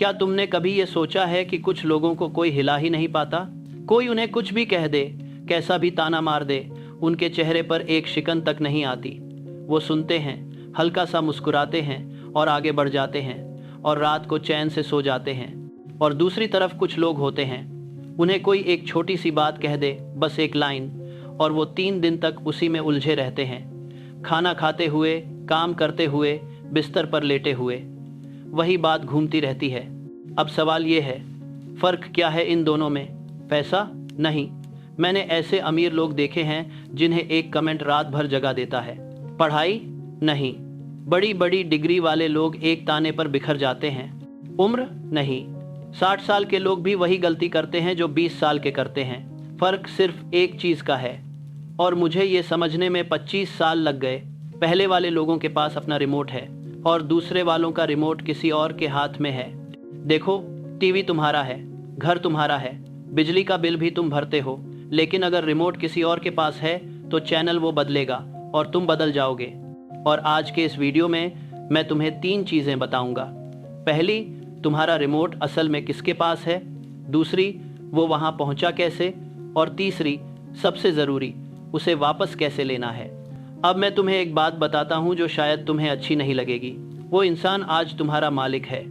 क्या तुमने कभी ये सोचा है कि कुछ लोगों को कोई हिला ही नहीं पाता? कोई उन्हें कुछ भी कह दे, कैसा भी ताना मार दे, उनके चेहरे पर एक शिकन तक नहीं आती। वो सुनते हैं, हल्का सा मुस्कुराते हैं और आगे बढ़ जाते हैं और रात को चैन से सो जाते हैं। और दूसरी तरफ कुछ लोग होते हैं, उन्हें कोई एक छोटी सी बात कह दे, बस एक लाइन, और वो 3 दिन तक उसी में उलझे रहते हैं। खाना खाते हुए, काम करते हुए, बिस्तर पर लेटे हुए, वही बात घूमती रहती है। अब सवाल ये है, फ़र्क क्या है इन दोनों में? पैसा? नहीं। मैंने ऐसे अमीर लोग देखे हैं जिन्हें एक कमेंट रात भर जगा देता है। पढ़ाई? नहीं। बड़ी बड़ी डिग्री वाले लोग एक ताने पर बिखर जाते हैं। उम्र? नहीं। 60 साल के लोग भी वही गलती करते हैं जो 20 साल के करते हैं। फ़र्क सिर्फ एक चीज़ का है, और मुझे ये समझने में 25 साल लग गए। पहले वाले लोगों के पास अपना रिमोट है और दूसरे वालों का रिमोट किसी और के हाथ में है। देखो, टीवी तुम्हारा है, घर तुम्हारा है, बिजली का बिल भी तुम भरते हो, लेकिन अगर रिमोट किसी और के पास है तो चैनल वो बदलेगा और तुम बदल जाओगे। और आज के इस वीडियो में मैं तुम्हें 3 चीज़ें बताऊंगा। पहली, तुम्हारा रिमोट असल में किसके पास है। दूसरी, वो वहाँ पहुँचा कैसे। और तीसरी, सबसे ज़रूरी, उसे वापस कैसे लेना है। अब मैं तुम्हें एक बात बताता हूँ जो शायद तुम्हें अच्छी नहीं लगेगी। वो इंसान आज तुम्हारा मालिक है।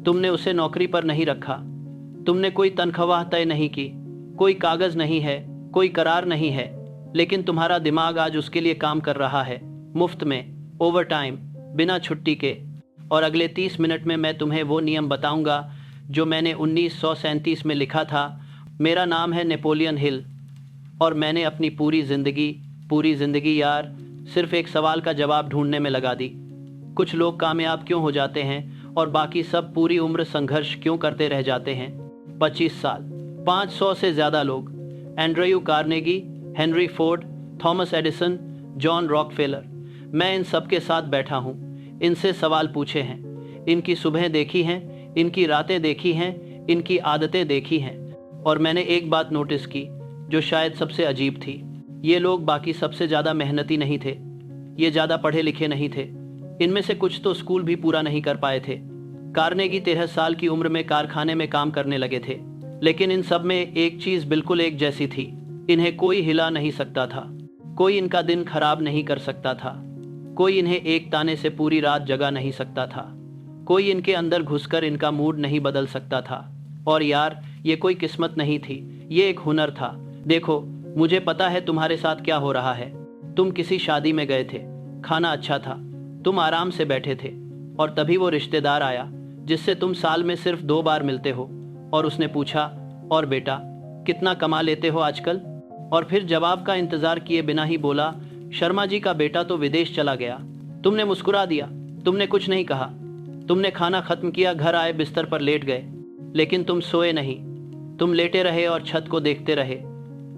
तुमने उसे नौकरी पर नहीं रखा, तुमने कोई तनख्वाह तय नहीं की, कोई कागज़ नहीं है, कोई करार नहीं है, लेकिन तुम्हारा दिमाग आज उसके लिए काम कर रहा है, मुफ्त में, ओवर टाइम, बिना छुट्टी के। और अगले 30 मिनट में मैं तुम्हें वो नियम बताऊंगा जो मैंने 1937 में लिखा था। मेरा नाम है नेपोलियन हिल, और मैंने अपनी पूरी ज़िंदगी यार, सिर्फ एक सवाल का जवाब ढूंढने में लगा दी। कुछ लोग कामयाब क्यों हो जाते हैं और बाकी सब पूरी उम्र संघर्ष क्यों करते रह जाते हैं? 25 साल, 500 से ज़्यादा लोग, Andrew Carnegie, Henry Ford, Thomas Edison, John Rockefeller, मैं इन सब के साथ बैठा हूँ, इनसे सवाल पूछे हैं, इनकी सुबह देखी हैं, इनकी रातें देखी हैं, इनकी आदतें देखी हैं। और मैंने एक बात नोटिस की जो शायद सबसे अजीब थी। ये लोग बाकी सबसे ज़्यादा मेहनती नहीं थे, ये ज़्यादा पढ़े लिखे नहीं थे, इनमें से कुछ तो स्कूल भी पूरा नहीं कर पाए थे। कार्नेगी 13 साल की उम्र में कारखाने में काम करने लगे थे, लेकिन इन सब में एक चीज़ बिल्कुल एक जैसी थी, इन्हें कोई हिला नहीं सकता था, कोई इनका दिन खराब नहीं कर सकता था, कोई इन्हें एक ताने से पूरी रात जगा नहीं सकता था, कोई इनके अंदर घुसकर इनका मूड नहीं बदल सकता था। और यार, ये कोई किस्मत नहीं थी, ये एक हुनर था। देखो, मुझे पता है तुम्हारे साथ क्या हो रहा है। तुम किसी शादी में गए थे, खाना अच्छा था, तुम आराम से बैठे थे, और तभी वो रिश्तेदार आया जिससे तुम साल में सिर्फ 2 बार मिलते हो, और उसने पूछा, और बेटा कितना कमा लेते हो आजकल? और फिर जवाब का इंतज़ार किए बिना ही बोला, शर्मा जी का बेटा तो विदेश चला गया। तुमने मुस्कुरा दिया, तुमने कुछ नहीं कहा, तुमने खाना ख़त्म किया, घर आए, बिस्तर पर लेट गए, लेकिन तुम सोए नहीं, तुम लेटे रहे और छत को देखते रहे,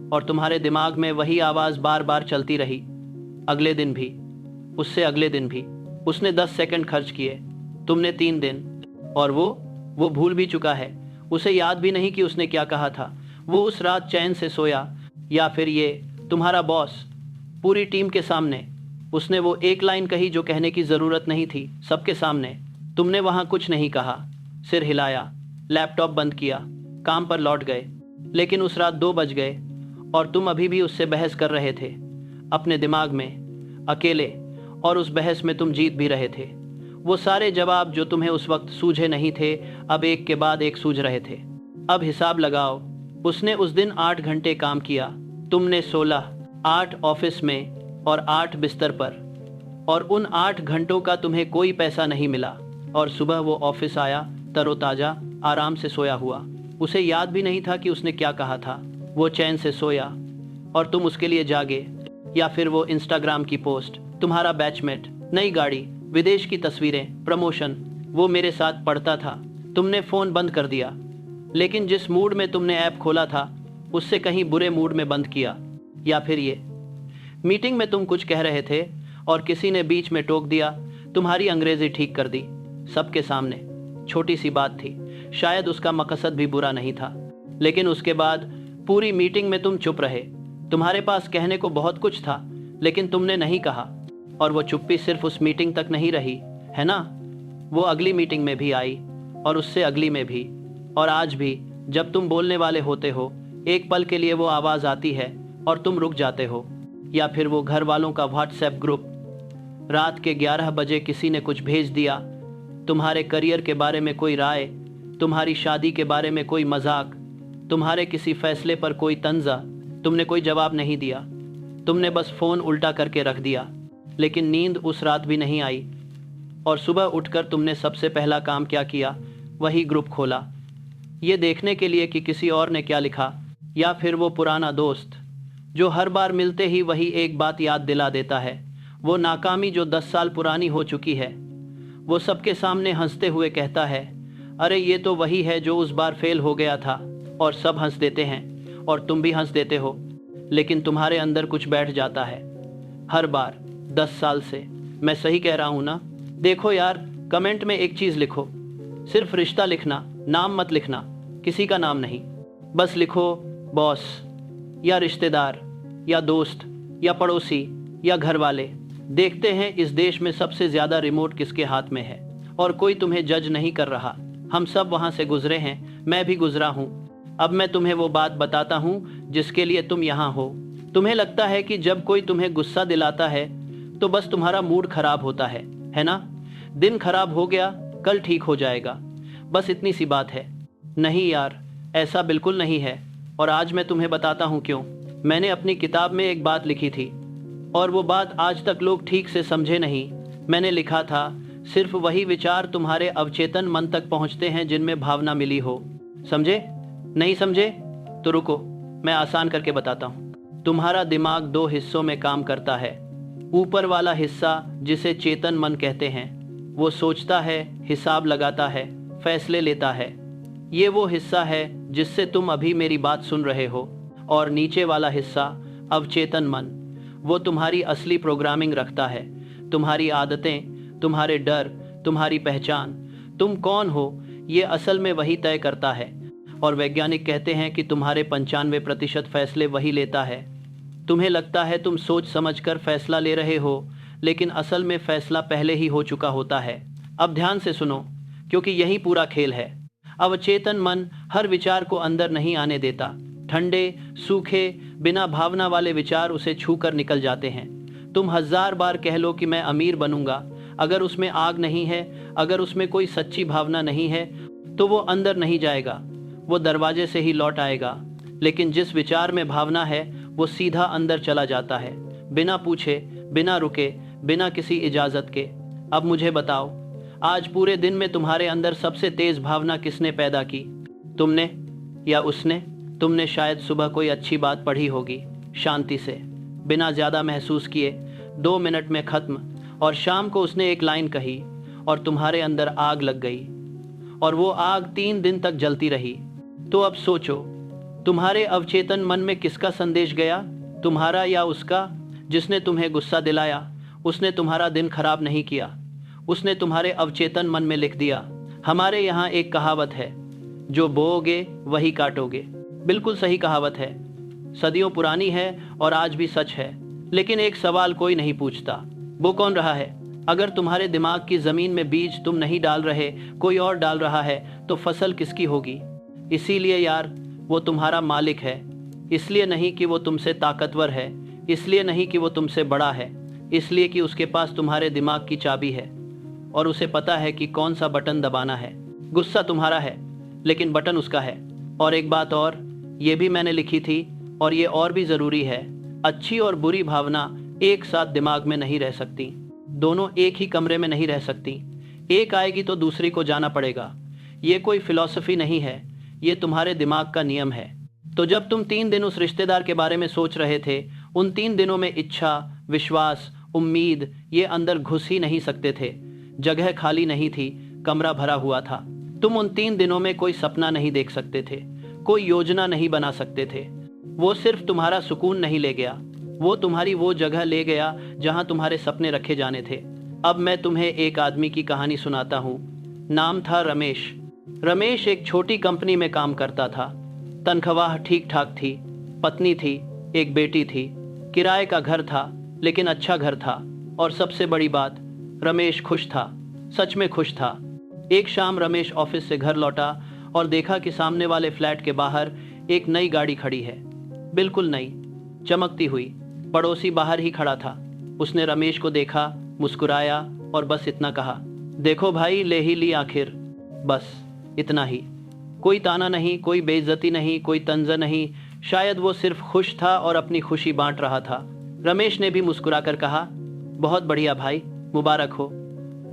और तुम्हारे दिमाग में वही आवाज़ बार बार चलती रही। अगले दिन भी, उससे अगले दिन भी। उसने 10 सेकंड खर्च किए, तुमने 3 दिन, और वो भूल भी चुका है, उसे याद भी नहीं कि उसने क्या कहा था। वो उस रात चैन से सोया। या फिर ये तुम्हारा बॉस, पूरी टीम के सामने, उसने वो एक लाइन कही जो कहने की ज़रूरत नहीं थी, सबके सामने। तुमने वहाँ कुछ नहीं कहा, सिर हिलाया, लैपटॉप बंद किया, काम पर लौट गए। लेकिन उस रात 2 बज गए और तुम अभी भी उससे बहस कर रहे थे, अपने दिमाग में, अकेले, और उस बहस में तुम जीत भी रहे थे। वो सारे जवाब जो तुम्हें उस वक्त सूझे नहीं थे, अब एक के बाद एक सूझ रहे थे। अब हिसाब लगाओ, उसने उस दिन 8 घंटे काम किया, तुमने 16, 8 ऑफिस में और 8 बिस्तर पर, और उन 8 घंटों का तुम्हें कोई पैसा नहीं मिला। और सुबह वो ऑफिस आया, तरोताज़ा, आराम से सोया हुआ, उसे याद भी नहीं था कि उसने क्या कहा था। वो चैन से सोया और तुम उसके लिए जागे। या फिर वो इंस्टाग्राम की पोस्ट, तुम्हारा बैचमेट, नई गाड़ी, विदेश की तस्वीरें, प्रमोशन, वो मेरे साथ पढ़ता था, तुमने फ़ोन बंद कर दिया, लेकिन जिस मूड में तुमने ऐप खोला था उससे कहीं बुरे मूड में बंद किया। या फिर ये मीटिंग में तुम कुछ कह रहे थे और किसी ने बीच में टोक दिया, तुम्हारी अंग्रेज़ी ठीक कर दी सबके सामने। छोटी सी बात थी, शायद उसका मकसद भी बुरा नहीं था, लेकिन उसके बाद पूरी मीटिंग में तुम चुप रहे। तुम्हारे पास कहने को बहुत कुछ था, लेकिन तुमने नहीं कहा। और वो चुप्पी सिर्फ उस मीटिंग तक नहीं रही, है ना, वो अगली मीटिंग में भी आई, और उससे अगली में भी। और आज भी जब तुम बोलने वाले होते हो, एक पल के लिए वो आवाज़ आती है और तुम रुक जाते हो। या फिर वो घर वालों का व्हाट्सएप ग्रुप, रात के 11 बजे किसी ने कुछ भेज दिया, तुम्हारे करियर के बारे में कोई राय, तुम्हारी शादी के बारे में कोई मजाक, तुम्हारे किसी फैसले पर कोई तंजा। तुमने कोई जवाब नहीं दिया, तुमने बस फ़ोन उल्टा करके रख दिया। लेकिन नींद उस रात भी नहीं आई, और सुबह उठकर तुमने सबसे पहला काम क्या किया? वही ग्रुप खोला, ये देखने के लिए कि किसी और ने क्या लिखा, या फिर वो पुराना दोस्त जो हर बार मिलते ही वही एक बात याद दिला देता है, वो नाकामी जो 10 साल पुरानी हो चुकी है। वो सबके सामने हंसते हुए कहता है, अरे ये तो वही है जो उस बार फेल हो गया था। और सब हंस देते हैं और तुम भी हंस देते हो, लेकिन तुम्हारे अंदर कुछ बैठ जाता है हर बार 10 साल से। मैं सही कह रहा हूँ ना? देखो यार, कमेंट में एक चीज़ लिखो, सिर्फ रिश्ता लिखना, नाम मत लिखना, किसी का नाम नहीं। बस लिखो बॉस, या रिश्तेदार, या दोस्त, या पड़ोसी, या घर वाले। देखते हैं इस देश में सबसे ज़्यादा रिमोट किसके हाथ में है। और कोई तुम्हें जज नहीं कर रहा, हम सब वहाँ से गुजरे हैं, मैं भी गुजरा हूँ। अब मैं तुम्हें वो बात बताता हूँ जिसके लिए तुम यहाँ हो। तुम्हें लगता है कि जब कोई तुम्हें गुस्सा दिलाता है तो बस तुम्हारा मूड खराब होता है ना? दिन खराब हो गया, कल ठीक हो जाएगा, बस इतनी सी बात है। नहीं यार, ऐसा बिल्कुल नहीं है। और आज मैं तुम्हें बताता हूँ क्यों। मैंने अपनी किताब में एक बात लिखी थी, और वो बात आज तक लोग ठीक से समझे नहीं। मैंने लिखा था, सिर्फ वही विचार तुम्हारे अवचेतन मन तक पहुँचते हैं जिनमें भावना मिली हो। समझे? नहीं समझे तो रुको, मैं आसान करके बताता हूँ। तुम्हारा दिमाग 2 हिस्सों में काम करता है। ऊपर वाला हिस्सा, जिसे चेतन मन कहते हैं, वो सोचता है, हिसाब लगाता है, फैसले लेता है। ये वो हिस्सा है जिससे तुम अभी मेरी बात सुन रहे हो। और नीचे वाला हिस्सा, अवचेतन मन, वो तुम्हारी असली प्रोग्रामिंग रखता है। तुम्हारी आदतें, तुम्हारे डर, तुम्हारी पहचान, तुम कौन हो, ये असल में वही तय करता है। और वैज्ञानिक कहते हैं कि तुम्हारे 95% फैसले वही लेता है। तुम्हें लगता है तुम सोच समझकर फैसला ले रहे हो, लेकिन असल में फैसला पहले ही हो चुका होता है। अब ध्यान से सुनो, क्योंकि यही पूरा खेल है। अवचेतन मन हर विचार को अंदर नहीं आने देता। ठंडे, सूखे, बिना भावना वाले विचार उसे छूकर निकल जाते हैं। तुम 1000 बार कह लो कि मैं अमीर बनूंगा, अगर उसमें आग नहीं है, अगर उसमें कोई सच्ची भावना नहीं है, तो वो अंदर नहीं जाएगा, वो दरवाजे से ही लौट आएगा। लेकिन जिस विचार में भावना है, वो सीधा अंदर चला जाता है, बिना पूछे, बिना रुके, बिना किसी इजाज़त के। अब मुझे बताओ, आज पूरे दिन में तुम्हारे अंदर सबसे तेज भावना किसने पैदा की? तुमने या उसने? तुमने शायद सुबह कोई अच्छी बात पढ़ी होगी, शांति से, बिना ज़्यादा महसूस किए, 2 मिनट में ख़त्म। और शाम को उसने एक लाइन कही और तुम्हारे अंदर आग लग गई, और वो आग 3 दिन तक जलती रही। तो अब सोचो, तुम्हारे अवचेतन मन में किसका संदेश गया? तुम्हारा या उसका? जिसने तुम्हें गुस्सा दिलाया, उसने तुम्हारा दिन खराब नहीं किया, उसने तुम्हारे अवचेतन मन में लिख दिया। हमारे यहाँ एक कहावत है, जो बोओगे वही काटोगे। बिल्कुल सही कहावत है, सदियों पुरानी है और आज भी सच है। लेकिन एक सवाल कोई नहीं पूछता, वो कौन रहा है? अगर तुम्हारे दिमाग की ज़मीन में बीज तुम नहीं डाल रहे, कोई और डाल रहा है, तो फसल किसकी होगी? इसीलिए यार, वो तुम्हारा मालिक है। इसलिए नहीं कि वो तुमसे ताकतवर है, इसलिए नहीं कि वो तुमसे बड़ा है, इसलिए कि उसके पास तुम्हारे दिमाग की चाबी है और उसे पता है कि कौन सा बटन दबाना है। गुस्सा तुम्हारा है, लेकिन बटन उसका है। और एक बात और, ये भी मैंने लिखी थी, और ये और भी ज़रूरी है, अच्छी और बुरी भावना एक साथ दिमाग में नहीं रह सकती, दोनों एक ही कमरे में नहीं रह सकती। एक आएगी तो दूसरी को जाना पड़ेगा। ये कोई फिलॉसफी नहीं है, ये तुम्हारे दिमाग का नियम है। तो जब तुम 3 दिन उस रिश्तेदार के बारे में सोच रहे थे, उन 3 दिनों में इच्छा, विश्वास, उम्मीद, ये अंदर घुस ही नहीं सकते थे। जगह खाली नहीं थी, कमरा भरा हुआ था। तुम उन 3 दिनों में कोई सपना नहीं देख सकते थे, कोई योजना नहीं बना सकते थे। वो सिर्फ तुम्हारा सुकून नहीं ले गया, वो तुम्हारी वो जगह ले गया जहां तुम्हारे सपने रखे जाने थे। अब मैं तुम्हें एक आदमी की कहानी सुनाता हूँ। नाम था रमेश। रमेश एक छोटी कंपनी में काम करता था। तनख्वाह ठीक ठाक थी, पत्नी थी, एक बेटी थी, किराए का घर था, लेकिन अच्छा घर था। और सबसे बड़ी बात, रमेश खुश था, सच में खुश था। एक शाम रमेश ऑफिस से घर लौटा और देखा कि सामने वाले फ्लैट के बाहर एक नई गाड़ी खड़ी है, बिल्कुल नई, चमकती हुई। पड़ोसी बाहर ही खड़ा था। उसने रमेश को देखा, मुस्कुराया और बस इतना कहा, देखो भाई, ले ही ली आखिर। बस इतना ही। कोई ताना नहीं, कोई बेइज्जती नहीं, कोई तंज नहीं। शायद वो सिर्फ खुश था और अपनी खुशी बांट रहा था। रमेश ने भी मुस्कुराकर कहा, बहुत बढ़िया भाई, मुबारक हो,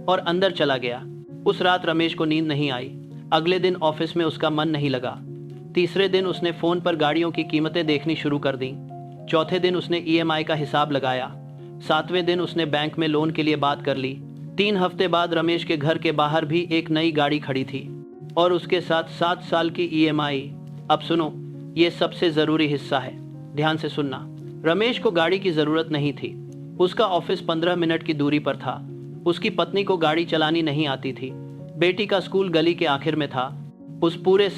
और अंदर चला गया। उस रात रमेश को नींद नहीं आई। अगले दिन ऑफिस में उसका मन नहीं लगा। तीसरे दिन उसने फोन पर गाड़ियों की कीमतें देखनी शुरू कर दी। चौथे दिन उसने ईएमआई का हिसाब लगाया। सातवें दिन उसने बैंक में लोन के लिए बात कर ली। 3 हफ्ते बाद रमेश के घर के बाहर भी एक नई गाड़ी खड़ी थी और उसके साथ 7 साल की ईएमआई। अब सुनो, ये सबसे जरूरी हिस्सा है, ध्यान से सुनना। रमेश को गाड़ी की जरूरत नहीं थी। उसका ऑफिस 15 मिनट की दूरी पर था। उसकी पत्नी को गाड़ी चलानी नहीं आती थी। बेटी का स्कूल गली के आखिर में था। उस पूरे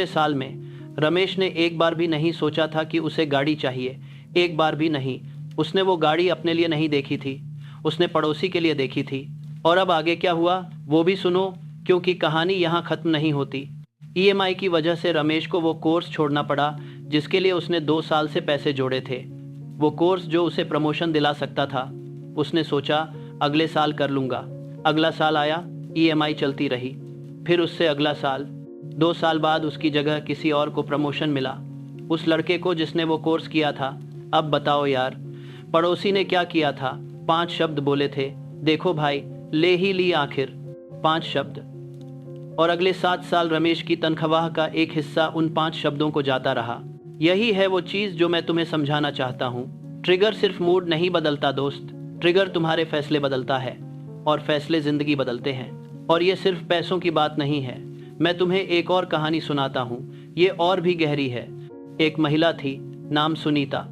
साल में रमेश ने एक बार भी नहीं सोचा था कि उसे गाड़ी चाहिए। एक बार भी नहीं। उसने वो गाड़ी अपने लिए नहीं देखी थी, उसने पड़ोसी के लिए देखी थी। और अब आगे क्या हुआ वो भी सुनो, क्योंकि कहानी यहाँ खत्म नहीं होती। ईएमआई की वजह से रमेश को वो कोर्स छोड़ना पड़ा जिसके लिए उसने 2 साल से पैसे जोड़े थे। वो कोर्स जो उसे प्रमोशन दिला सकता था। उसने सोचा अगले साल कर लूँगा। अगला साल आया, ईएमआई चलती रही। फिर उससे अगला साल। 2 साल बाद उसकी जगह किसी और को प्रमोशन मिला, उस लड़के को जिसने वो कोर्स किया था। अब बताओ यार, पड़ोसी ने क्या किया था? 5 शब्द बोले थे, देखो भाई, ले ही ली आखिर। 5 शब्द। और अगले 7 साल रमेश की तनख्वाह का एक हिस्सा उन 5 शब्दों को जाता रहा। यही है वो चीज़ जो मैं तुम्हें समझाना चाहता हूँ। ट्रिगर सिर्फ मूड नहीं बदलता दोस्त, ट्रिगर तुम्हारे फैसले बदलता है, और फैसले जिंदगी बदलते हैं। और ये सिर्फ पैसों की बात नहीं है। मैं तुम्हें एक और कहानी सुनाता हूँ, ये और भी गहरी है। एक महिला थी, नाम सुनीता।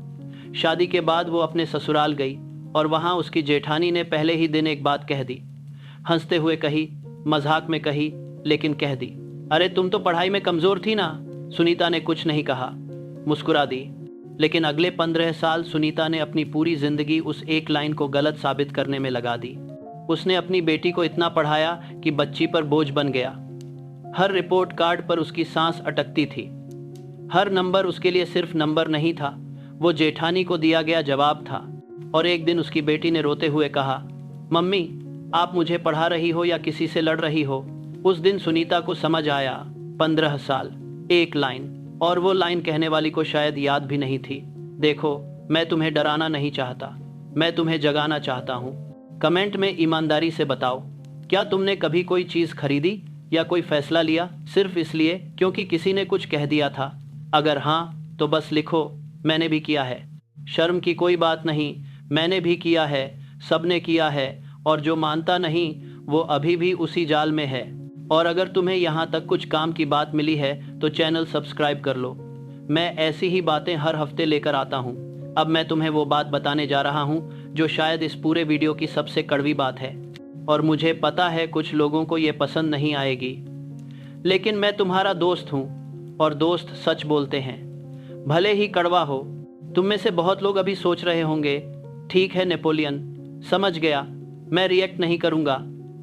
शादी के बाद वो अपने ससुराल गई और वहाँ उसकी जेठानी ने पहले ही दिन एक बात कह दी। हंसते हुए कही, मजाक में कही, लेकिन कह दी। अरे तुम तो पढ़ाई में कमजोर थी ना। सुनीता ने कुछ नहीं कहा, मुस्कुरा दी। लेकिन अगले 15 साल सुनीता ने अपनी पूरी जिंदगी उस एक लाइन को गलत साबित करने में लगा दी। उसने अपनी बेटी को इतना पढ़ाया कि बच्ची पर बोझ बन गया। हर रिपोर्ट कार्ड पर उसकी सांस अटकती थी। हर नंबर उसके लिए सिर्फ नंबर नहीं था, वो जेठानी को दिया गया जवाब था। और एक दिन उसकी बेटी ने रोते हुए कहा, मम्मी, आप मुझे पढ़ा रही हो या किसी से लड़ रही हो? उस दिन सुनीता को समझ आया, 15 साल, एक लाइन, और वो लाइन कहने वाली को शायद याद भी नहीं थी। देखो, मैं तुम्हें डराना नहीं चाहता, मैं तुम्हें जगाना चाहता हूँ। कमेंट में ईमानदारी से बताओ, क्या तुमने कभी कोई चीज़ खरीदी या कोई फैसला लिया सिर्फ इसलिए क्योंकि किसी ने कुछ कह दिया था? अगर हाँ, तो बस लिखो, मैंने भी किया है। शर्म की कोई बात नहीं, मैंने भी किया है, सबने किया है। और जो मानता नहीं वो अभी भी उसी जाल में है। और अगर तुम्हें यहाँ तक कुछ काम की बात मिली है तो चैनल सब्सक्राइब कर लो। मैं ऐसी ही बातें हर हफ्ते लेकर आता हूँ। अब मैं तुम्हें वो बात बताने जा रहा हूँ जो शायद इस पूरे वीडियो की सबसे कड़वी बात है, और मुझे पता है कुछ लोगों को ये पसंद नहीं आएगी, लेकिन मैं तुम्हारा दोस्त हूँ और दोस्त सच बोलते हैं, भले ही कड़वा हो। तुम में से बहुत लोग अभी सोच रहे होंगे, ठीक है नेपोलियन, समझ गया, मैं रिएक्ट नहीं करूँगा,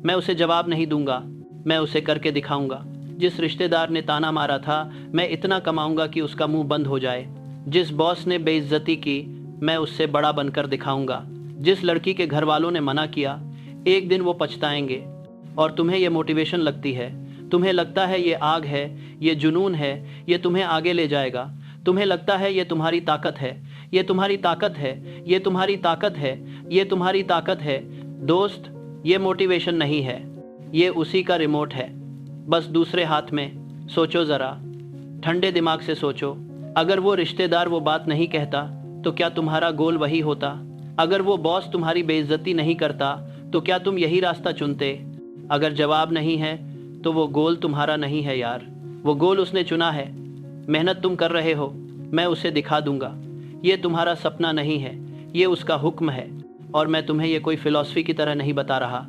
मैं उसे जवाब नहीं दूंगा, मैं उसे करके दिखाऊंगा। जिस रिश्तेदार ने ताना मारा था, मैं इतना कमाऊंगा कि उसका मुंह बंद हो जाए। जिस बॉस ने बेइज्जती की, मैं उससे बड़ा बनकर दिखाऊंगा। जिस लड़की के घर वालों ने मना किया, एक दिन वो पछताएंगे। और तुम्हें ये मोटिवेशन लगती है, तुम्हें लगता है ये आग है, ये जुनून है, ये तुम्हें आगे ले जाएगा। तुम्हें लगता है ये तुम्हारी ताकत है, ये तुम्हारी ताकत है, ये तुम्हारी ताकत है, ये तुम्हारी ताकत है। दोस्त, ये मोटिवेशन नहीं है, ये उसी का रिमोट है, बस दूसरे हाथ में। सोचो ज़रा, ठंडे दिमाग से सोचो। अगर वो रिश्तेदार वो बात नहीं कहता तो क्या तुम्हारा गोल वही होता? अगर वो बॉस तुम्हारी बेइज्जती नहीं करता तो क्या तुम यही रास्ता चुनते? अगर जवाब नहीं है तो वो गोल तुम्हारा नहीं है यार, वो गोल उसने चुना है। मेहनत तुम कर रहे हो, मैं उसे दिखा दूंगा। ये तुम्हारा सपना नहीं है, ये उसका हुक्म है। और मैं तुम्हें ये कोई फिलॉसफी की तरह नहीं बता रहा।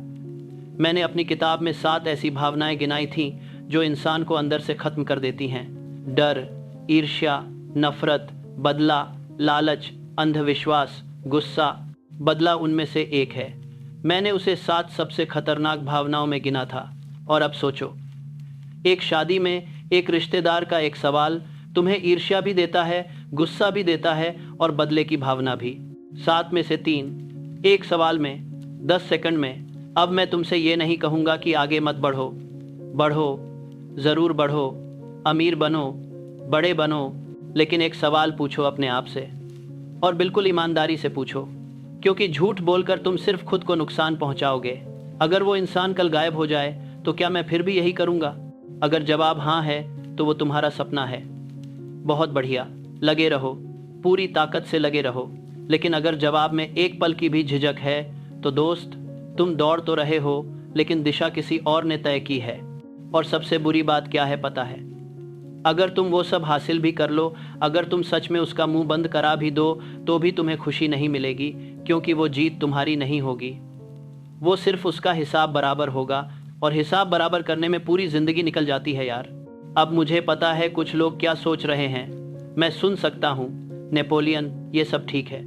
मैंने अपनी किताब में 7 ऐसी भावनाएं गिनाई थीं जो इंसान को अंदर से ख़त्म कर देती हैं। डर, ईर्ष्या, नफरत, बदला, लालच, अंधविश्वास, गुस्सा। बदला उनमें से एक है। मैंने उसे 7 सबसे खतरनाक भावनाओं में गिना था और अब सोचो, एक शादी में एक रिश्तेदार का एक सवाल तुम्हें ईर्ष्या भी देता है, गुस्सा भी देता है और बदले की भावना भी। 7 में से 3 एक सवाल में 10 सेकंड में। अब मैं तुमसे ये नहीं कहूँगा कि आगे मत बढ़ो, बढ़ो, ज़रूर बढ़ो, अमीर बनो, बड़े बनो, लेकिन एक सवाल पूछो अपने आप से, और बिल्कुल ईमानदारी से पूछो, क्योंकि झूठ बोलकर तुम सिर्फ खुद को नुकसान पहुंचाओगे। अगर वो इंसान कल गायब हो जाए तो क्या मैं फिर भी यही करूँगा? अगर जवाब हाँ है तो वो तुम्हारा सपना है। बहुत बढ़िया, लगे रहो, पूरी ताकत से लगे रहो। लेकिन अगर जवाब में एक पल की भी झिझक है तो दोस्त, तुम दौड़ तो रहे हो लेकिन दिशा किसी और ने तय की है। और सबसे बुरी बात क्या है पता है? अगर तुम वो सब हासिल भी कर लो, अगर तुम सच में उसका मुंह बंद करा भी दो, तो भी तुम्हें खुशी नहीं मिलेगी, क्योंकि वो जीत तुम्हारी नहीं होगी। वो सिर्फ उसका हिसाब बराबर होगा, और हिसाब बराबर करने में पूरी जिंदगी निकल जाती है यार। अब मुझे पता है कुछ लोग क्या सोच रहे हैं, मैं सुन सकता हूँ, नेपोलियन ये सब ठीक है,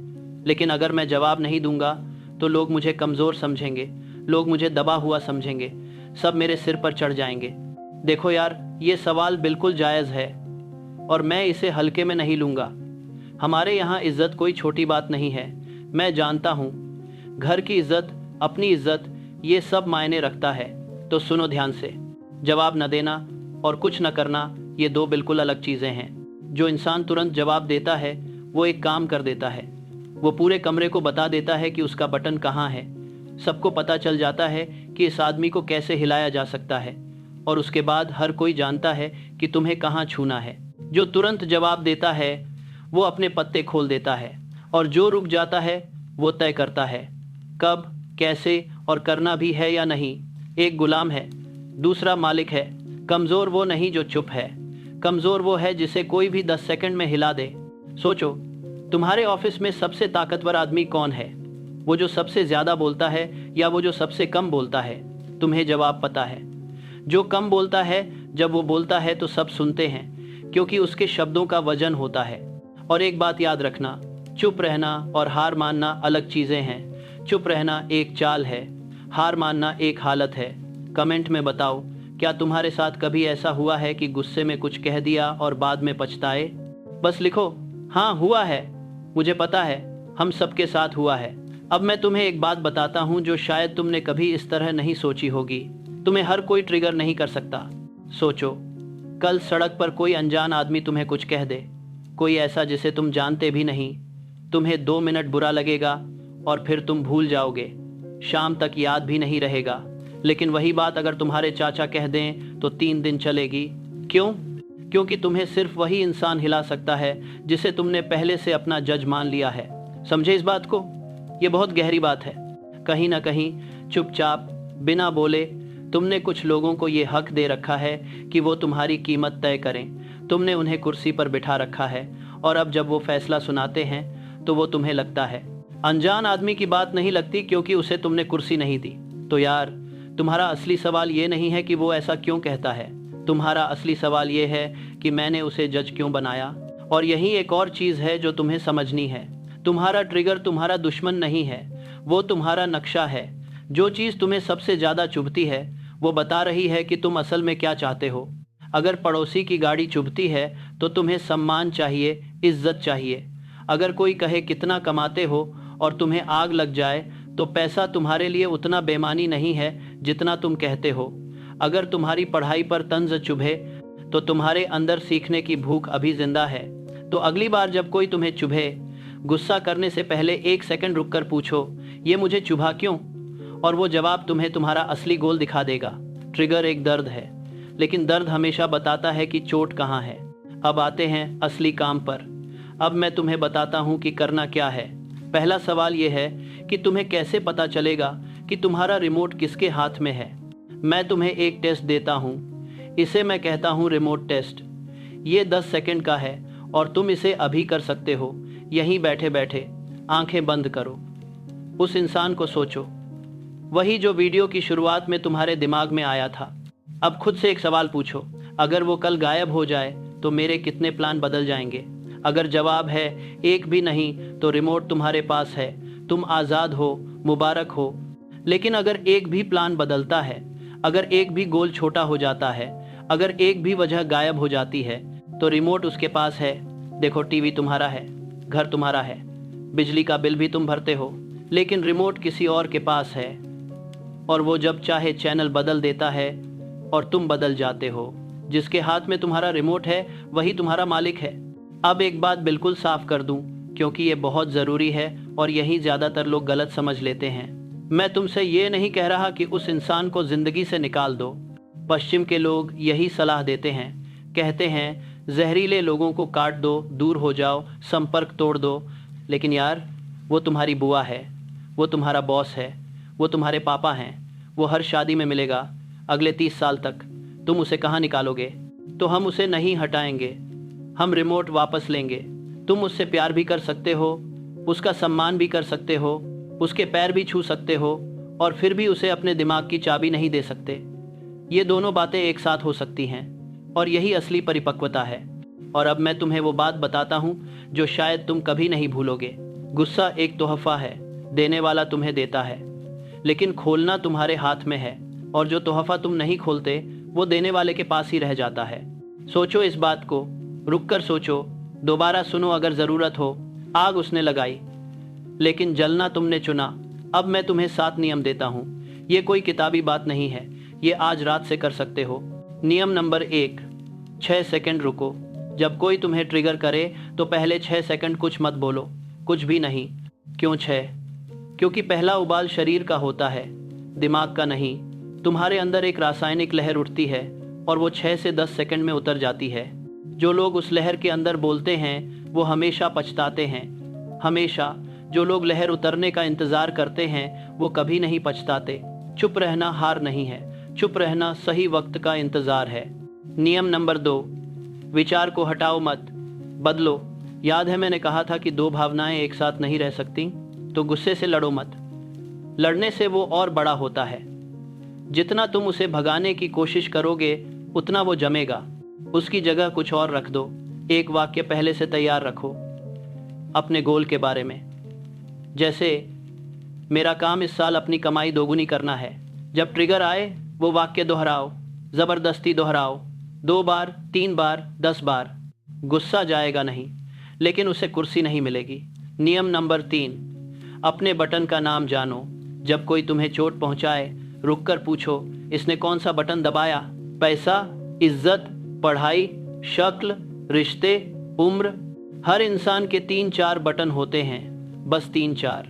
लेकिन अगर मैं जवाब नहीं दूंगा तो लोग मुझे कमज़ोर समझेंगे, लोग मुझे दबा हुआ समझेंगे, सब मेरे सिर पर चढ़ जाएंगे। देखो यार, ये सवाल बिल्कुल जायज़ है और मैं इसे हल्के में नहीं लूँगा। हमारे यहाँ इज़्ज़त कोई छोटी बात नहीं है, मैं जानता हूँ। घर की इज़्ज़त, अपनी इज़्ज़त, ये सब मायने रखता है। तो सुनो ध्यान से, जवाब न देना और कुछ न करना, ये 2 बिल्कुल अलग चीज़ें हैं। जो इंसान तुरंत जवाब देता है वो एक काम कर देता है, वो पूरे कमरे को बता देता है कि उसका बटन कहाँ है। सबको पता चल जाता है कि इस आदमी को कैसे हिलाया जा सकता है, और उसके बाद हर कोई जानता है कि तुम्हें कहाँ छूना है। जो तुरंत जवाब देता है वो अपने पत्ते खोल देता है, और जो रुक जाता है वो तय करता है कब, कैसे और करना भी है या नहीं। एक गुलाम है, दूसरा मालिक है। कमज़ोर वो नहीं जो चुप है, कमज़ोर वो है जिसे कोई भी 10 सेकंड में हिला दे। सोचो, तुम्हारे ऑफिस में सबसे ताकतवर आदमी कौन है? वो जो सबसे ज़्यादा बोलता है या वो जो सबसे कम बोलता है? तुम्हें जवाब पता है। जो कम बोलता है, जब वो बोलता है तो सब सुनते हैं, क्योंकि उसके शब्दों का वजन होता है। और एक बात याद रखना, चुप रहना और हार मानना अलग चीज़ें हैं। चुप रहना एक चाल है, हार मानना एक हालत है। कमेंट में बताओ, क्या तुम्हारे साथ कभी ऐसा हुआ है कि गुस्से में कुछ कह दिया और बाद में पछताए? बस लिखो, हाँ हुआ है, मुझे पता है, हम सबके साथ हुआ है। अब मैं तुम्हें एक बात बताता हूँ जो शायद तुमने कभी इस तरह नहीं सोची होगी। तुम्हें हर कोई ट्रिगर नहीं कर सकता। सोचो, कल सड़क पर कोई अनजान आदमी तुम्हें कुछ कह दे, कोई ऐसा जिसे तुम जानते भी नहीं। तुम्हें 2 मिनट बुरा लगेगा और फिर तुम भूल जाओगे, शाम तक याद भी नहीं रहेगा। लेकिन वही बात अगर तुम्हारे चाचा कह दें तो 3 दिन चलेगी। क्यों? क्योंकि तुम्हें सिर्फ वही इंसान हिला सकता है जिसे तुमने पहले से अपना जज मान लिया है। समझे इस बात को? ये बहुत गहरी बात है। कहीं ना कहीं चुपचाप बिना बोले तुमने कुछ लोगों को ये हक दे रखा है कि वो तुम्हारी कीमत तय करें। तुमने उन्हें कुर्सी पर बिठा रखा है, और अब जब वो फैसला सुनाते हैं तो वो तुम्हें लगता है अनजान आदमी की बात नहीं लगती, क्योंकि उसे तुमने कुर्सी नहीं दी। तो यार, तुम्हारा असली सवाल ये नहीं है कि वो ऐसा क्यों कहता है, तुम्हारा असली सवाल ये है कि मैंने उसे जज क्यों बनाया। और यही एक और चीज़ है जो तुम्हें समझनी है। तुम्हारा ट्रिगर तुम्हारा दुश्मन नहीं है, वो तुम्हारा नक्शा है। जो चीज़ तुम्हें सबसे ज़्यादा चुभती है वो बता रही है कि तुम असल में क्या चाहते हो। अगर पड़ोसी की गाड़ी चुभती है तो तुम्हें सम्मान चाहिए, इज्जत चाहिए। अगर कोई कहे कितना कमाते हो और तुम्हें आग लग जाए तो पैसा तुम्हारे लिए उतना बेमानी नहीं है जितना तुम कहते हो। अगर तुम्हारी पढ़ाई पर तंज चुभे तो तुम्हारे अंदर सीखने की भूख अभी जिंदा है। तो अगली बार जब कोई तुम्हें चुभे, गुस्सा करने से पहले 1 सेकंड रुककर पूछो, ये मुझे चुभा क्यों? और वो जवाब तुम्हें तुम्हारा असली गोल दिखा देगा। ट्रिगर एक दर्द है, लेकिन दर्द हमेशा बताता है कि चोट कहाँ है। अब आते हैं असली काम पर। अब मैं तुम्हें बताता हूँ कि करना क्या है। पहला सवाल ये है कि तुम्हें कैसे पता चलेगा कि तुम्हारा रिमोट किसके हाथ में है। मैं तुम्हें एक टेस्ट देता हूँ, इसे मैं कहता हूँ रिमोट टेस्ट। ये 10 सेकंड का है और तुम इसे अभी कर सकते हो, यहीं बैठे बैठे। आंखें बंद करो, उस इंसान को सोचो, वही जो वीडियो की शुरुआत में तुम्हारे दिमाग में आया था। अब खुद से एक सवाल पूछो, अगर वो कल गायब हो जाए तो मेरे कितने प्लान बदल जाएंगे? अगर जवाब है एक भी नहीं, तो रिमोट तुम्हारे पास है, तुम आज़ाद हो, मुबारक हो। लेकिन अगर एक भी प्लान बदलता है, अगर एक भी गोल छोटा हो जाता है, अगर एक भी वजह गायब हो जाती है, तो रिमोट उसके पास है। देखो, टीवी तुम्हारा है, घर तुम्हारा है, बिजली का बिल भी तुम भरते हो, लेकिन रिमोट किसी और के पास है, और वो जब चाहे चैनल बदल देता है और तुम बदल जाते हो। जिसके हाथ में तुम्हारा रिमोट है वही तुम्हारा मालिक है। अब एक बात बिल्कुल साफ कर दूं, क्योंकि ये बहुत ज़रूरी है और यही ज़्यादातर लोग गलत समझ लेते हैं। मैं तुमसे ये नहीं कह रहा कि उस इंसान को ज़िंदगी से निकाल दो। पश्चिम के लोग यही सलाह देते हैं, कहते हैं जहरीले लोगों को काट दो, दूर हो जाओ, संपर्क तोड़ दो। लेकिन यार, वो तुम्हारी बुआ है, वो तुम्हारा बॉस है, वो तुम्हारे पापा हैं, वो हर शादी में मिलेगा अगले 30 साल तक। तुम उसे कहाँ निकालोगे? तो हम उसे नहीं हटाएंगे, हम रिमोट वापस लेंगे। तुम उससे प्यार भी कर सकते हो, उसका सम्मान भी कर सकते हो, उसके पैर भी छू सकते हो, और फिर भी उसे अपने दिमाग की चाबी नहीं दे सकते। ये दोनों बातें एक साथ हो सकती हैं, और यही असली परिपक्वता है। और अब मैं तुम्हें वो बात बताता हूँ जो शायद तुम कभी नहीं भूलोगे। गुस्सा एक तोहफा है, देने वाला तुम्हें देता है, लेकिन खोलना तुम्हारे हाथ में है, और जो तोहफा तुम नहीं खोलते वो देने वाले के पास ही रह जाता है। सोचो इस बात को, रुक कर सोचो, दोबारा सुनो अगर ज़रूरत हो। आग उसने लगाई, लेकिन जलना तुमने चुना। अब मैं तुम्हें 7 नियम देता हूँ। ये कोई किताबी बात नहीं है, ये आज रात से कर सकते हो। नियम नंबर 1, 6 सेकंड रुको। जब कोई तुम्हें ट्रिगर करे तो पहले 6 सेकंड कुछ मत बोलो, कुछ भी नहीं। क्यों 6? क्योंकि पहला उबाल शरीर का होता है, दिमाग का नहीं। तुम्हारे अंदर एक रासायनिक लहर उठती है और वो 6 से 10 सेकंड में उतर जाती है। जो लोग उस लहर के अंदर बोलते हैं वो हमेशा पछताते हैं, हमेशा। जो लोग लहर उतरने का इंतज़ार करते हैं वो कभी नहीं पछताते। चुप रहना हार नहीं है, चुप रहना सही वक्त का इंतज़ार है। नियम नंबर 2, विचार को हटाओ मत, बदलो। याद है मैंने कहा था कि 2 भावनाएं एक साथ नहीं रह सकती? तो गुस्से से लड़ो मत। लड़ने से वो और बड़ा होता है। जितना तुम उसे भगाने की कोशिश करोगे उतना वो जमेगा। उसकी जगह कुछ और रख दो। एक वाक्य पहले से तैयार रखो अपने गोल के बारे में, जैसे मेरा काम इस साल अपनी कमाई दोगुनी करना है। जब ट्रिगर आए वो वाक्य दोहराओ, ज़बरदस्ती दोहराओ, 2 बार, 3 बार, 10 बार। गुस्सा जाएगा नहीं, लेकिन उसे कुर्सी नहीं मिलेगी। नियम नंबर 3, अपने बटन का नाम जानो। जब कोई तुम्हें चोट पहुंचाए, रुककर पूछो, इसने कौन सा बटन दबाया? पैसा, इज्जत, पढ़ाई, शक्ल, रिश्ते, उम्र। हर इंसान के 3-4 बटन होते हैं, बस 3-4,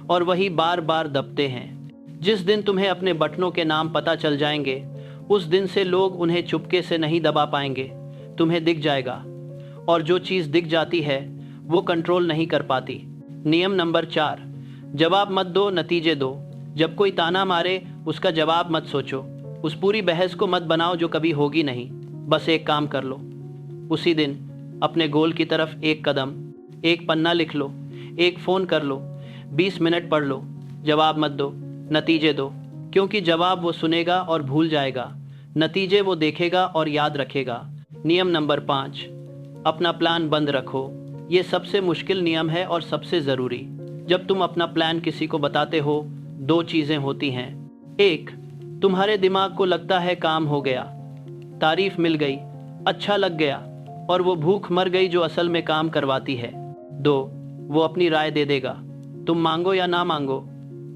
और वही बार बार दबते हैं। जिस दिन तुम्हें अपने बटनों के नाम पता चल जाएंगे, उस दिन से लोग उन्हें चुपके से नहीं दबा पाएंगे। तुम्हें दिख जाएगा, और जो चीज़ दिख जाती है वो कंट्रोल नहीं कर पाती। नियम नंबर 4, जवाब मत दो, नतीजे दो। जब कोई ताना मारे उसका जवाब मत सोचो, उस पूरी बहस को मत बनाओ जो कभी होगी नहीं। बस एक काम कर लो, उसी दिन अपने गोल की तरफ एक कदम, एक पन्ना लिख लो, एक फ़ोन कर लो, 20 मिनट पढ़ लो। जवाब मत दो, नतीजे दो, क्योंकि जवाब वो सुनेगा और भूल जाएगा, नतीजे वो देखेगा और याद रखेगा। नियम नंबर 5, अपना प्लान बंद रखो। ये सबसे मुश्किल नियम है और सबसे ज़रूरी। जब तुम अपना प्लान किसी को बताते हो, 2 चीज़ें होती हैं। 1, तुम्हारे दिमाग को लगता है काम हो गया, तारीफ मिल गई, अच्छा लग गया, और वो भूख मर गई जो असल में काम करवाती है। 2, वो अपनी राय दे देगा, तुम मांगो या ना मांगो,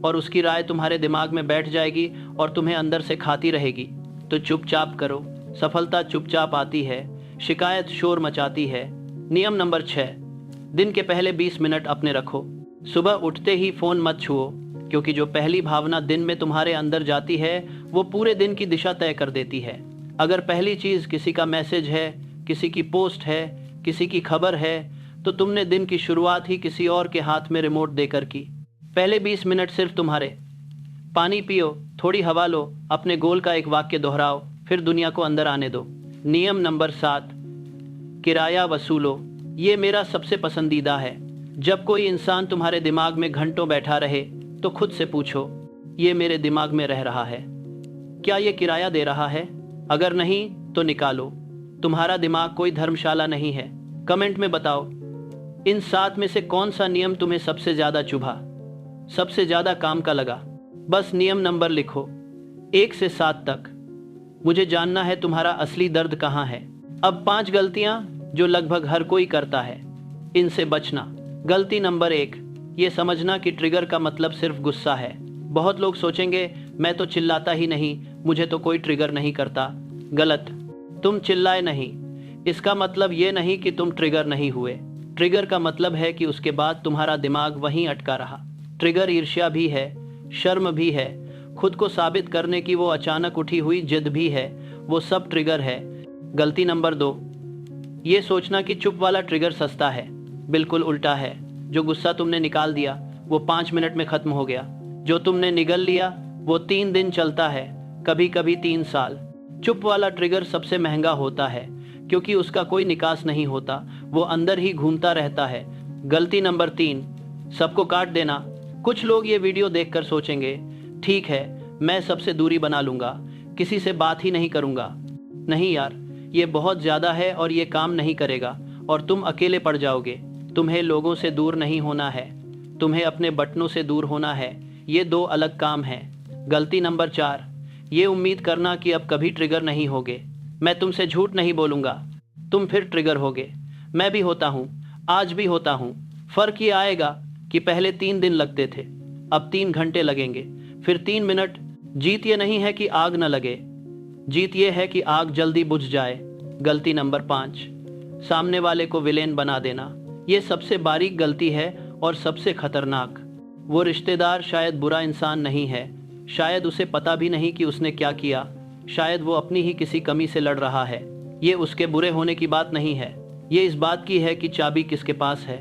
और उसकी राय तुम्हारे दिमाग में बैठ जाएगी और तुम्हें अंदर से खाती रहेगी। तो चुपचाप करो। सफलता चुपचाप आती है, शिकायत शोर मचाती है। नियम नंबर 6, दिन के पहले 20 मिनट अपने रखो। सुबह उठते ही फ़ोन मत छुओ, क्योंकि जो पहली भावना दिन में तुम्हारे अंदर जाती है वो पूरे दिन की दिशा तय कर देती है। अगर पहली चीज़ किसी का मैसेज है, किसी की पोस्ट है, किसी की खबर है, तो तुमने दिन की शुरुआत ही किसी और के हाथ में रिमोट देकर की। पहले 20 मिनट सिर्फ तुम्हारे। पानी पियो, थोड़ी हवा लो, अपने गोल का एक वाक्य दोहराओ, फिर दुनिया को अंदर आने दो। नियम नंबर 7, किराया वसूलो। ये मेरा सबसे पसंदीदा है। जब कोई इंसान तुम्हारे दिमाग में घंटों बैठा रहे तो खुद से पूछो, ये मेरे दिमाग में रह रहा है, क्या ये किराया दे रहा है? अगर नहीं तो निकालो। तुम्हारा दिमाग कोई धर्मशाला नहीं है। कमेंट में बताओ, इन 7 में से कौन सा नियम तुम्हें सबसे ज़्यादा चुभा, सबसे ज़्यादा काम का लगा? बस नियम नंबर लिखो, 1 से 7 तक। मुझे जानना है तुम्हारा असली दर्द कहाँ है। अब 5 गलतियां जो लगभग हर कोई करता है, इनसे बचना। गलती नंबर 1, ये समझना कि ट्रिगर का मतलब सिर्फ गुस्सा है। बहुत लोग सोचेंगे मैं तो चिल्लाता ही नहीं, मुझे तो कोई ट्रिगर नहीं करता। गलत। तुम चिल्लाए नहीं, इसका मतलब ये नहीं कि तुम ट्रिगर नहीं हुए। ट्रिगर का मतलब है कि उसके बाद तुम्हारा दिमाग वहीं अटका रहा। ट्रिगर ईर्ष्या भी है, शर्म भी है, खुद को साबित करने की वो अचानक उठी हुई जिद भी है, वो सब ट्रिगर है। गलती नंबर 2, ये सोचना कि चुप वाला ट्रिगर सस्ता है। बिल्कुल उल्टा है। जो गुस्सा तुमने निकाल दिया वो 5 मिनट में खत्म हो गया। जो तुमने निगल लिया वो 3 दिन चलता है, कभी कभी 3 साल। चुप वाला ट्रिगर सबसे महंगा होता है क्योंकि उसका कोई निकास नहीं होता, वो अंदर ही घूमता रहता है। गलती नंबर 3, सबको काट देना। कुछ लोग ये वीडियो देखकर सोचेंगे ठीक है मैं सबसे दूरी बना लूंगा, किसी से बात ही नहीं करूंगा। नहीं यार, ये बहुत ज़्यादा है और ये काम नहीं करेगा और तुम अकेले पड़ जाओगे। तुम्हें लोगों से दूर नहीं होना है, तुम्हें अपने बटनों से दूर होना है। ये 2 अलग काम हैं। गलती नंबर 4, ये उम्मीद करना कि अब कभी ट्रिगर नहीं होगे। मैं तुमसे झूठ नहीं बोलूँगा, तुम फिर ट्रिगर होगे। मैं भी होता हूँ, आज भी होता हूँ। फ़र्क ये आएगा कि पहले 3 दिन लगते थे, अब 3 घंटे लगेंगे, फिर 3 मिनट। जीत ये नहीं है कि आग न लगे, जीत ये है कि आग जल्दी बुझ जाए। गलती नंबर 5, सामने वाले को विलेन बना देना। ये सबसे बारीक गलती है और सबसे खतरनाक। वो रिश्तेदार शायद बुरा इंसान नहीं है, शायद उसे पता भी नहीं कि उसने क्या किया, शायद वो अपनी ही किसी कमी से लड़ रहा है। ये उसके बुरे होने की बात नहीं है, ये इस बात की है कि चाबी किसके पास है।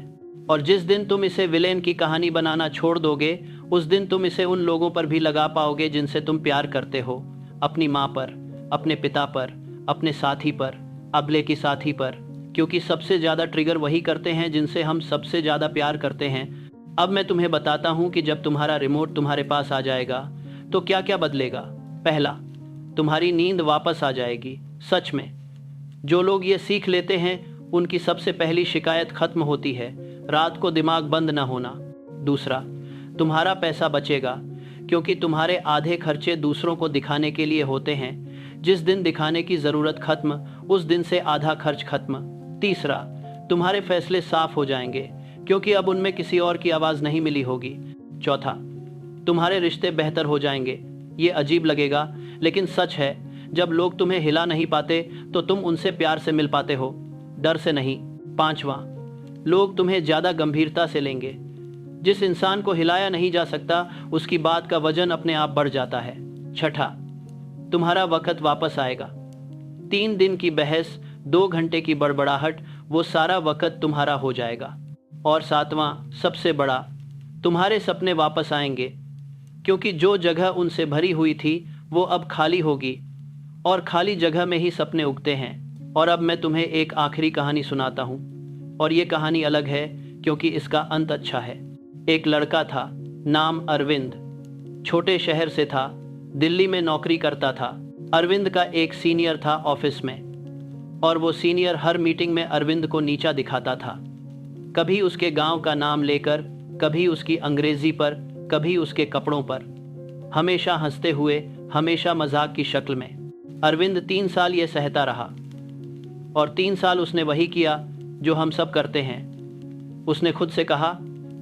और जिस दिन तुम इसे विलेन की कहानी बनाना छोड़ दोगे, उस दिन तुम इसे उन लोगों पर भी लगा पाओगे जिनसे तुम प्यार करते हो। अपनी माँ पर, अपने पिता पर, अपने साथी पर, अबले की साथी पर। क्योंकि सबसे ज़्यादा ट्रिगर वही करते हैं जिनसे हम सबसे ज़्यादा प्यार करते हैं। अब मैं तुम्हें बताता हूँ कि जब तुम्हारा रिमोट तुम्हारे पास आ जाएगा तो क्या क्या बदलेगा। पहला, तुम्हारी नींद वापस आ जाएगी। सच में, जो लोग ये सीख लेते हैं उनकी सबसे पहली शिकायत खत्म होती है, रात को दिमाग बंद न होना। दूसरा, तुम्हारा पैसा बचेगा क्योंकि तुम्हारे आधे खर्चे दूसरों को दिखाने के लिए होते हैं। जिस दिन दिखाने की ज़रूरत खत्म, उस दिन से आधा खर्च खत्म। तीसरा, तुम्हारे फैसले साफ हो जाएंगे क्योंकि अब उनमें किसी और की आवाज़ नहीं मिली होगी। चौथा, तुम्हारे रिश्ते बेहतर हो जाएंगे। ये अजीब लगेगा लेकिन सच है, जब लोग तुम्हें हिला नहीं पाते तो तुम उनसे प्यार से मिल पाते हो, डर से नहीं। पांचवा, लोग तुम्हें ज़्यादा गंभीरता से लेंगे। जिस इंसान को हिलाया नहीं जा सकता उसकी बात का वजन अपने आप बढ़ जाता है। छठा, तुम्हारा वक्त वापस आएगा। 3 दिन की बहस, 2 घंटे की बड़बड़ाहट, वो सारा वक्त तुम्हारा हो जाएगा। और सातवां, सबसे बड़ा, तुम्हारे सपने वापस आएंगे क्योंकि जो जगह उनसे भरी हुई थी वो अब खाली होगी और खाली जगह में ही सपने उगते हैं। और अब मैं तुम्हें एक आखिरी कहानी सुनाता हूँ और ये कहानी अलग है क्योंकि इसका अंत अच्छा है। एक लड़का था, नाम अरविंद, छोटे शहर से था, दिल्ली में नौकरी करता था। अरविंद का एक सीनियर था ऑफिस में और वो सीनियर हर मीटिंग में अरविंद को नीचा दिखाता था, कभी उसके गांव का नाम लेकर, कभी उसकी अंग्रेजी पर, कभी उसके कपड़ों पर, हमेशा हंसते हुए, हमेशा मजाक की शक्ल में। अरविंद 3 साल ये सहता रहा और 3 साल उसने वही किया जो हम सब करते हैं। उसने खुद से कहा,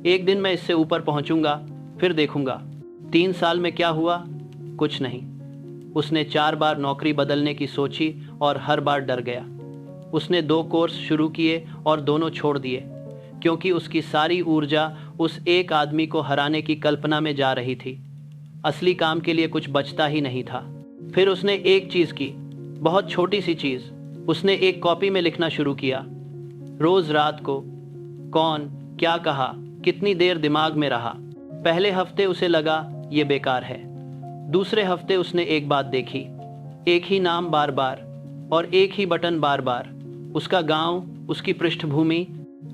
एक दिन मैं इससे ऊपर पहुंचूंगा, फिर देखूंगा। 3 साल में क्या हुआ? कुछ नहीं। उसने 4 बार नौकरी बदलने की सोची और हर बार डर गया। उसने 2 कोर्स शुरू किए और दोनों छोड़ दिए क्योंकि उसकी सारी ऊर्जा उस एक आदमी को हराने की कल्पना में जा रही थी। असली काम के लिए कुछ बचता ही नहीं था। फिर उसने एक चीज़ की, बहुत छोटी सी चीज़। उसने एक कॉपी में लिखना शुरू किया, रोज़ रात को, कौन क्या कहा, कितनी देर दिमाग में रहा। पहले हफ्ते उसे लगा ये बेकार है। दूसरे हफ्ते उसने एक बात देखी, एक ही नाम बार बार और एक ही बटन बार बार, उसका गांव, उसकी पृष्ठभूमि।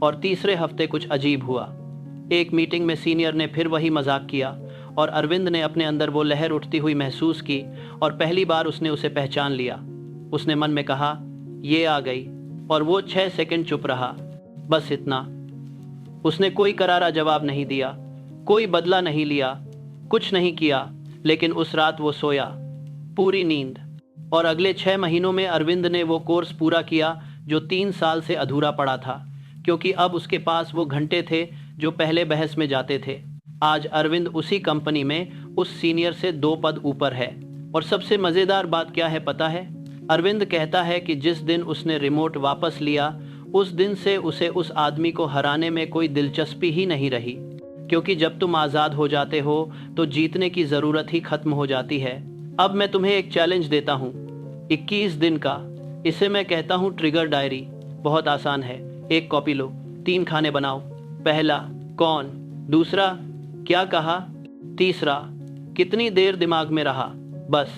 और तीसरे हफ्ते कुछ अजीब हुआ। एक मीटिंग में सीनियर ने फिर वही मजाक किया और अरविंद ने अपने अंदर वो लहर उठती हुई महसूस की और पहली बार उसने उसे पहचान लिया। उसने मन में कहा, ये आ गई, और वो 6 सेकंड चुप रहा, बस इतना। उसने कोई करारा जवाब नहीं दिया, कोई बदला नहीं लिया, कुछ नहीं किया। लेकिन उस रात वो सोया पूरी नींद। और अगले 6 महीनों में अरविंद ने वो कोर्स पूरा किया जो 3 साल से अधूरा पड़ा था, क्योंकि अब उसके पास वो घंटे थे जो पहले बहस में जाते थे। आज अरविंद उसी कंपनी में उस सीनियर से 2 पद ऊपर है। और सबसे मज़ेदार बात क्या है पता है? अरविंद कहता है कि जिस दिन उसने रिमोट वापस लिया उस दिन से उसे उस आदमी को हराने में कोई दिलचस्पी ही नहीं रही, क्योंकि जब तुम आज़ाद हो जाते हो तो जीतने की ज़रूरत ही खत्म हो जाती है। अब मैं तुम्हें एक चैलेंज देता हूँ, 21 दिन का। इसे मैं कहता हूँ ट्रिगर डायरी। बहुत आसान है। एक कॉपी लो, 3 खाने बनाओ। पहला, कौन? दूसरा, क्या कहा? तीसरा, कितनी देर दिमाग में रहा? बस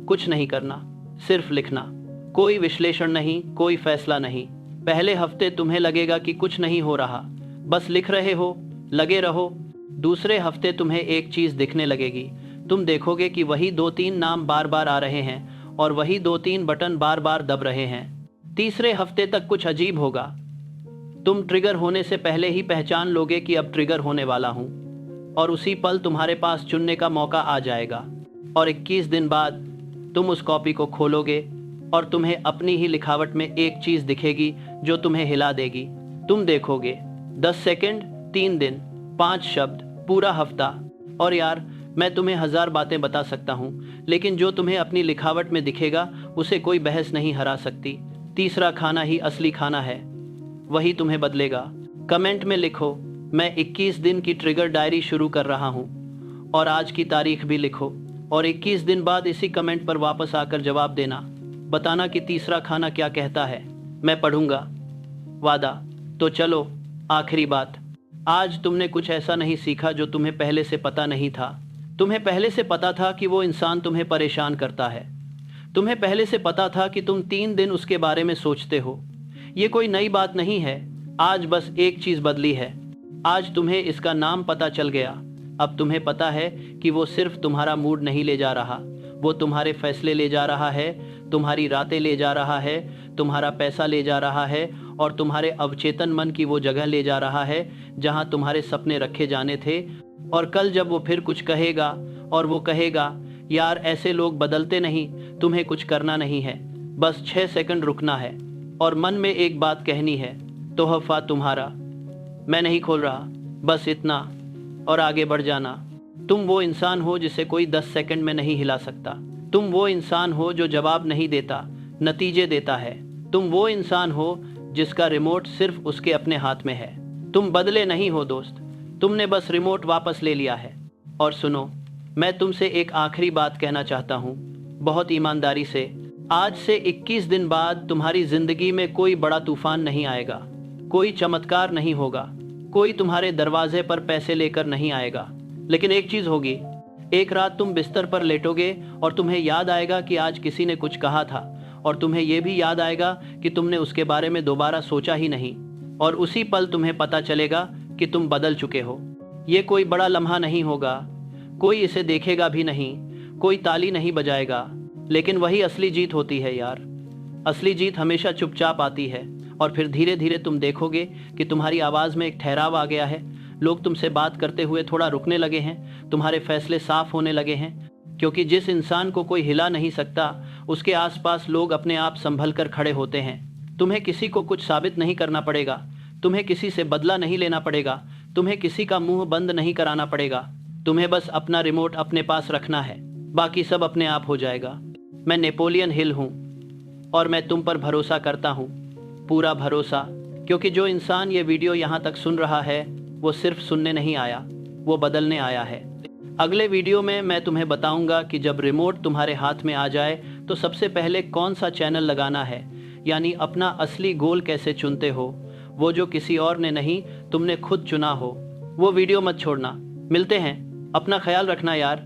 कुछ नहीं करना, सिर्फ लिखना। कोई विश्लेषण नहीं, कोई फैसला नहीं। पहले हफ्ते तुम्हें लगेगा कि कुछ नहीं हो रहा, बस लिख रहे हो, लगे रहो। दूसरे हफ्ते तुम्हें एक चीज़ दिखने लगेगी। तुम देखोगे कि वही 2-3 नाम बार बार आ रहे हैं और वही 2-3 बटन बार बार दब रहे हैं। तीसरे हफ्ते तक कुछ अजीब होगा। तुम ट्रिगर होने से पहले ही पहचान लोगे कि अब ट्रिगर होने वाला हूँ, और उसी पल तुम्हारे पास चुनने का मौका आ जाएगा। और 21 दिन बाद तुम उस कॉपी को खोलोगे और तुम्हें अपनी ही लिखावट में एक चीज़ दिखेगी जो तुम्हें हिला देगी। तुम देखोगे 10 सेकंड, 3 दिन, 5 शब्द, पूरा हफ्ता। और यार, मैं तुम्हें 1000 बातें बता सकता हूँ, लेकिन जो तुम्हें अपनी लिखावट में दिखेगा उसे कोई बहस नहीं हरा सकती। तीसरा खाना ही असली खाना है, वही तुम्हें बदलेगा। कमेंट में लिखो, मैं 21 दिन की ट्रिगर डायरी शुरू कर रहा हूँ, और आज की तारीख भी लिखो। और 21 दिन बाद इसी कमेंट पर वापस आकर जवाब देना, बताना कि तीसरा खाना क्या कहता है। मैं पढ़ूंगा, वादा। तो चलो, आखिरी बात। आज तुमने कुछ ऐसा नहीं सीखा जो तुम्हें पहले से पता नहीं था। तुम्हें पहले से पता था कि वो इंसान तुम्हें परेशान करता है। तुम्हें पहले से पता था कि तुम 3 दिन उसके बारे में सोचते हो। ये कोई नई बात नहीं है। आज बस एक चीज़ बदली है। आज तुम्हें इसका नाम पता चल गया। अब तुम्हें पता है कि वो सिर्फ तुम्हारा मूड नहीं ले जा रहा, वो तुम्हारे फैसले ले जा रहा है, तुम्हारी रातें ले जा रहा है, तुम्हारा पैसा ले जा रहा है, और तुम्हारे अवचेतन मन की वो जगह ले जा रहा है जहां तुम्हारे सपने रखे जाने थे। और कल जब वो फिर कुछ कहेगा और वो कहेगा, यार ऐसे लोग बदलते नहीं, तुम्हें कुछ करना नहीं है, बस 6 सेकंड रुकना है और मन में एक बात कहनी है, तोहफा तुम्हारा, मैं नहीं खोल रहा, बस इतना, और आगे बढ़ जाना। तुम वो इंसान हो जिसे कोई 10 सेकंड में नहीं हिला सकता। तुम वो इंसान हो जो जवाब नहीं देता, नतीजे देता है। तुम वो इंसान हो जिसका रिमोट सिर्फ उसके अपने हाथ में है। तुम बदले नहीं हो दोस्त, तुमने बस रिमोट वापस ले लिया है। और सुनो, मैं तुमसे एक आखिरी बात कहना चाहता हूँ, बहुत ईमानदारी से। आज से 21 दिन बाद तुम्हारी जिंदगी में कोई बड़ा तूफान नहीं आएगा, कोई चमत्कार नहीं होगा, कोई तुम्हारे दरवाजे पर पैसे लेकर नहीं आएगा। लेकिन एक चीज़ होगी, एक रात तुम बिस्तर पर लेटोगे और तुम्हें याद आएगा कि आज किसी ने कुछ कहा था, और तुम्हें यह भी याद आएगा कि तुमने उसके बारे में दोबारा सोचा ही नहीं। और उसी पल तुम्हें पता चलेगा कि तुम बदल चुके हो। ये कोई बड़ा लम्हा नहीं होगा, कोई इसे देखेगा भी नहीं, कोई ताली नहीं बजाएगा, लेकिन वही असली जीत होती है यार। असली जीत हमेशा चुपचाप आती है, और फिर धीरे धीरे तुम देखोगे कि तुम्हारी आवाज़ में एक ठहराव आ गया है। लोग तुमसे बात करते हुए थोड़ा रुकने लगे हैं, तुम्हारे फैसले साफ होने लगे हैं, क्योंकि जिस इंसान को कोई हिला नहीं सकता उसके आसपास लोग अपने आप संभल कर खड़े होते हैं। तुम्हें किसी को कुछ साबित नहीं करना पड़ेगा, तुम्हें किसी से बदला नहीं लेना पड़ेगा, तुम्हें किसी का मुंह बंद नहीं कराना पड़ेगा। तुम्हें बस अपना रिमोट अपने पास रखना है, बाकी सब अपने आप हो जाएगा। मैं नेपोलियन हिल हूँ और मैं तुम पर भरोसा करता हूँ, पूरा भरोसा। क्योंकि जो इंसान ये वीडियो यहाँ तक सुन रहा है वो सिर्फ सुनने नहीं आया, वो बदलने आया है। अगले वीडियो में मैं तुम्हें बताऊंगा कि जब रिमोट तुम्हारे हाथ में आ जाए तो सबसे पहले कौन सा चैनल लगाना है, यानी अपना असली गोल कैसे चुनते हो, वो जो किसी और ने नहीं तुमने खुद चुना हो। वो वीडियो मत छोड़ना। मिलते हैं, अपना ख्याल रखना यार।